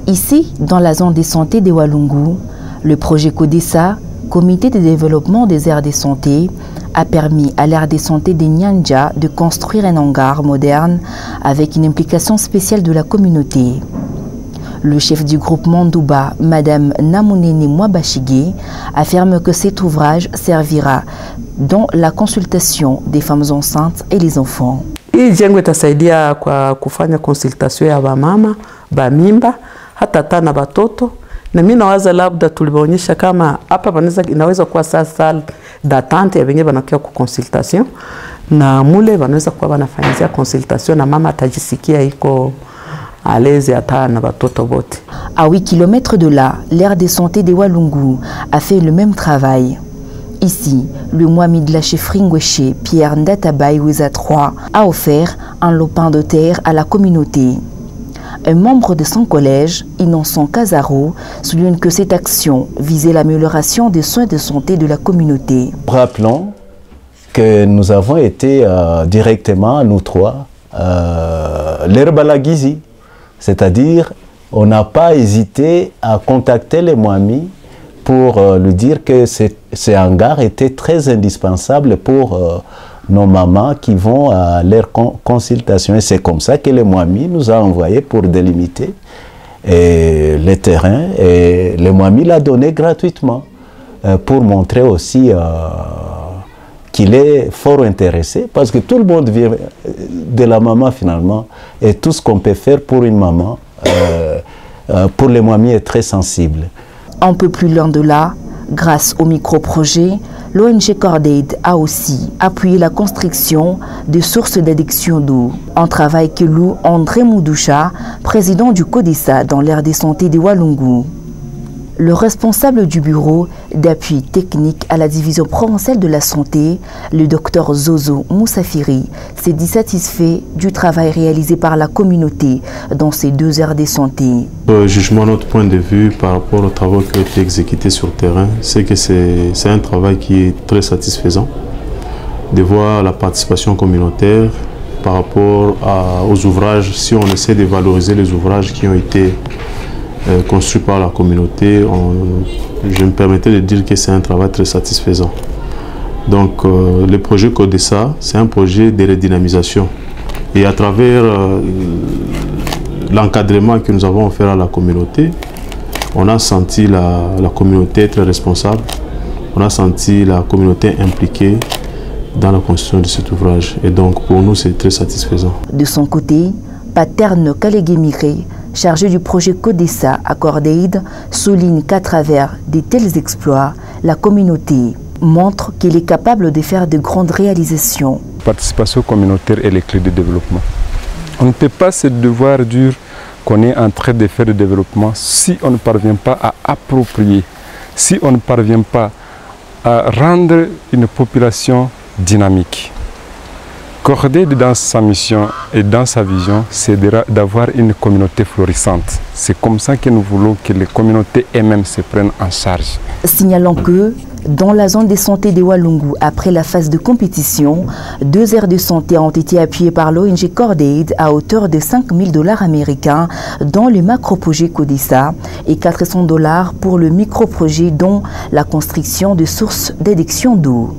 Ici, dans la zone de santé de Walungu, le projet CODESA, Comité de développement des aires de santé, a permis à l'aire de santé de Nyanja de construire un hangar moderne avec une implication spéciale de la communauté. Le chef du groupement Douba, Madame Namunene Mwabashige, affirme que cet ouvrage servira dans la consultation des femmes enceintes et les enfants. Hii jengo itasaidia kwa kufanya konsultasyon ya bamama, bamimba, hata na batoto. Na mimi nawaza labda tulibaonyesha kama hapa inaweza kuwa sasa d'attente ya wenye banakia ku consultation na mule wanaweza kuwa wanafanyia consultation na mama atajisikia iko à l'aise hata na batoto bote. À 8 km de là, l'aire de santé de Walungu a fait le même travail. Ici, le Mwami de la chefferie Ngweshe, Pierre Ndatabaye Weza 3, a offert un lopin de terre à la communauté. Un membre de son collège, Innocent Kazaro, souligne que cette action visait l'amélioration des soins de santé de la communauté. Rappelons que nous avons été directement, nous trois, l'Herbalagizi, c'est-à-dire on n'a pas hésité à contacter les Mwami pour lui dire que ces hangars étaient très indispensables pour nos mamans qui vont à leur consultation. Et c'est comme ça que les Mwami nous a envoyés pour délimiter les terrains. Et les Mwami l'a donné gratuitement pour montrer aussi qu'il est fort intéressé. Parce que tout le monde vient de la maman finalement. Et tout ce qu'on peut faire pour une maman, pour les Mwami est très sensible. Un peu plus loin de là, grâce au micro-projet, l'ONG Cordaid a aussi appuyé la construction de sources d'adduction d'eau. Un travail que loue André Moudoucha, président du CODESA dans l'aire de santé de Walungu. Le responsable du bureau d'appui technique à la division provinciale de la santé, le docteur Zozo Moussafiri, s'est dit satisfait du travail réalisé par la communauté dans ces deux aires de santé. Jugement, notre point de vue par rapport aux travaux qui ont été exécutés sur le terrain, c'est que c'est un travail qui est très satisfaisant de voir la participation communautaire par rapport aux ouvrages. Si on essaie de valoriser les ouvrages qui ont été construit par la communauté, je me permettais de dire que c'est un travail très satisfaisant. Donc le projet CODESA, c'est un projet de redynamisation. Et à travers l'encadrement que nous avons offert à la communauté, on a senti la communauté être responsable, on a senti la communauté impliquée dans la construction de cet ouvrage. Et donc pour nous, c'est très satisfaisant. De son côté, Paterne Kalegemire, chargé du projet CODESA à Cordaid, souligne qu'à travers de tels exploits, la communauté montre qu'elle est capable de faire de grandes réalisations. La participation communautaire est la clé du développement. On ne peut pas se devoir dire qu'on est en train de faire du développement si on ne parvient pas à approprier, si on ne parvient pas à rendre une population dynamique. Cordaid, dans sa mission et dans sa vision, c'est d'avoir une communauté florissante. C'est comme ça que nous voulons que les communautés elles-mêmes se prennent en charge. Signalons que dans la zone de santé de Walungu, après la phase de compétition, 2 aires de santé ont été appuyées par l'ONG Cordaid à hauteur de 5 000 $ américains dans le macro-projet CODESA et 400 $ pour le micro-projet dont la construction de sources d'adduction d'eau.